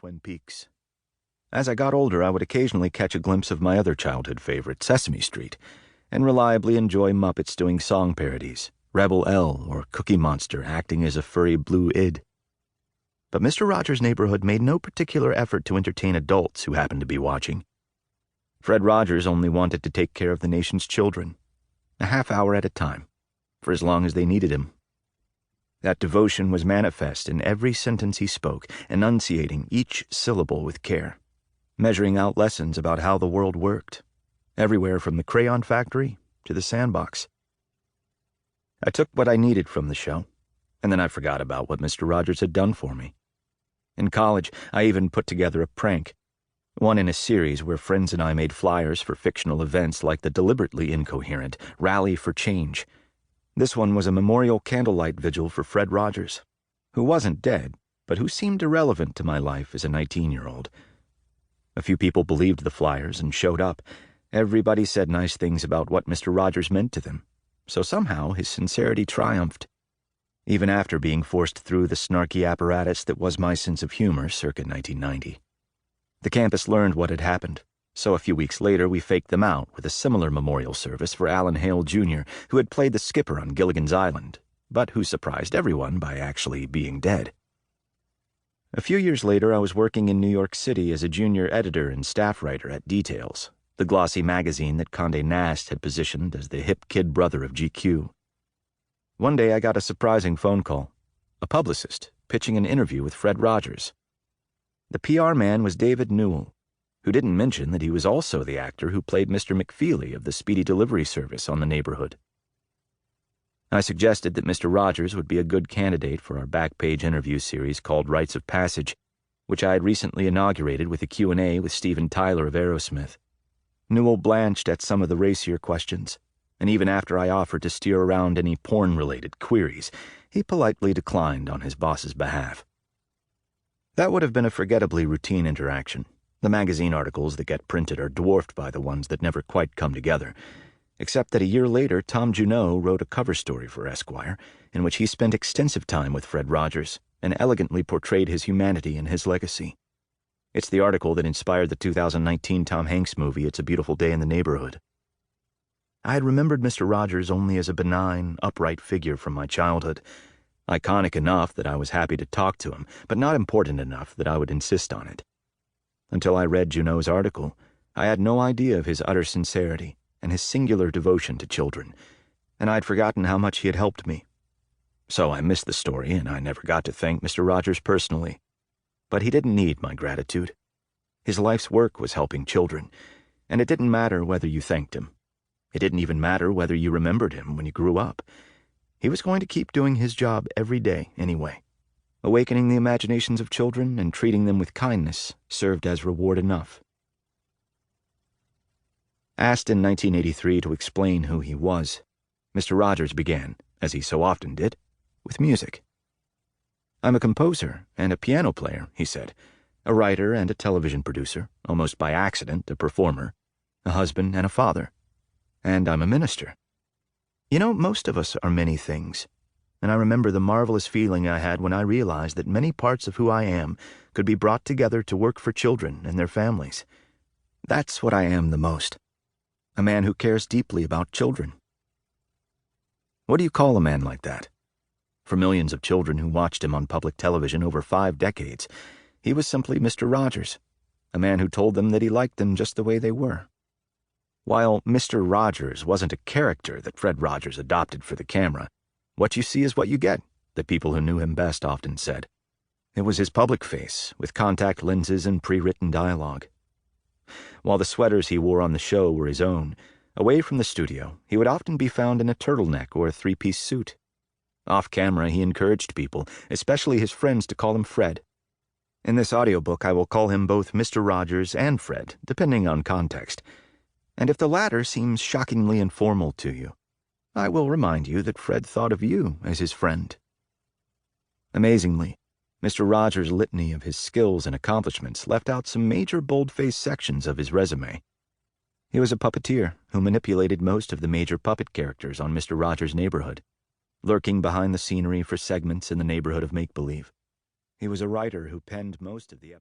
Twin Peaks. As I got older, I would occasionally catch a glimpse of my other childhood favorite, Sesame Street, and reliably enjoy Muppets doing song parodies, Rebel Elle or Cookie Monster acting as a furry blue id. But Mr. Rogers' Neighborhood made no particular effort to entertain adults who happened to be watching. Fred Rogers only wanted to take care of the nation's children, a half hour at a time, for as long as they needed him. That devotion was manifest in every sentence he spoke, enunciating each syllable with care, measuring out lessons about how the world worked, everywhere from the crayon factory to the sandbox. I took what I needed from the show, and then I forgot about what Mr. Rogers had done for me. In college, I even put together a prank, one in a series where friends and I made flyers for fictional events like the deliberately incoherent Rally for Change. This one was a memorial candlelight vigil for Fred Rogers, who wasn't dead, but who seemed irrelevant to my life as a 19-year-old. A few people believed the flyers and showed up. Everybody said nice things about what Mr. Rogers meant to them, so somehow his sincerity triumphed, even after being forced through the snarky apparatus that was my sense of humor circa 1990. The campus learned what had happened, so a few weeks later we faked them out with a similar memorial service for Alan Hale Jr., who had played the skipper on Gilligan's Island, but who surprised everyone by actually being dead. A few years later, I was working in New York City as a junior editor and staff writer at Details, the glossy magazine that Condé Nast had positioned as the hip kid brother of GQ. One day I got a surprising phone call, a publicist pitching an interview with Fred Rogers. The PR man was David Newell, who didn't mention that he was also the actor who played Mr. McFeely of the Speedy Delivery Service on The Neighborhood. I suggested that Mr. Rogers would be a good candidate for our back-page interview series called Rites of Passage, which I had recently inaugurated with a Q&A with Steven Tyler of Aerosmith. Newell blanched at some of the racier questions, and even after I offered to steer around any porn-related queries, he politely declined on his boss's behalf. That would have been a forgettably routine interaction. The magazine articles that get printed are dwarfed by the ones that never quite come together, except that a year later Tom Junot wrote a cover story for Esquire in which he spent extensive time with Fred Rogers and elegantly portrayed his humanity and his legacy. It's the article that inspired the 2019 Tom Hanks movie It's a Beautiful Day in the Neighborhood. I had remembered Mr. Rogers only as a benign, upright figure from my childhood, iconic enough that I was happy to talk to him, but not important enough that I would insist on it. Until I read Junot's article, I had no idea of his utter sincerity and his singular devotion to children, and I'd forgotten how much he had helped me. So I missed the story, and I never got to thank Mr. Rogers personally. But he didn't need my gratitude. His life's work was helping children, and it didn't matter whether you thanked him. It didn't even matter whether you remembered him when you grew up. He was going to keep doing his job every day anyway. Awakening the imaginations of children and treating them with kindness served as reward enough. Asked in 1983 to explain who he was, Mr. Rogers began, as he so often did, with music. "I'm a composer and a piano player," he said, "a writer and a television producer, almost by accident a performer, a husband and a father. And I'm a minister. You know, most of us are many things, and I remember the marvelous feeling I had when I realized that many parts of who I am could be brought together to work for children and their families. That's what I am the most. A man who cares deeply about children." What do you call a man like that? For millions of children who watched him on public television over 5 decades, he was simply Mr. Rogers, a man who told them that he liked them just the way they were. While Mr. Rogers wasn't a character that Fred Rogers adopted for the camera, what you see is what you get, the people who knew him best often said. It was his public face, with contact lenses and pre-written dialogue. While the sweaters he wore on the show were his own, away from the studio, he would often be found in a turtleneck or a 3-piece suit. Off-camera, he encouraged people, especially his friends, to call him Fred. In this audiobook, I will call him both Mr. Rogers and Fred, depending on context. And if the latter seems shockingly informal to you, I will remind you that Fred thought of you as his friend. Amazingly, Mr. Rogers' litany of his skills and accomplishments left out some major bold-faced sections of his resume. He was a puppeteer who manipulated most of the major puppet characters on Mr. Rogers' Neighborhood, lurking behind the scenery for segments in the neighborhood of make-believe. He was a writer who penned most of the episodes.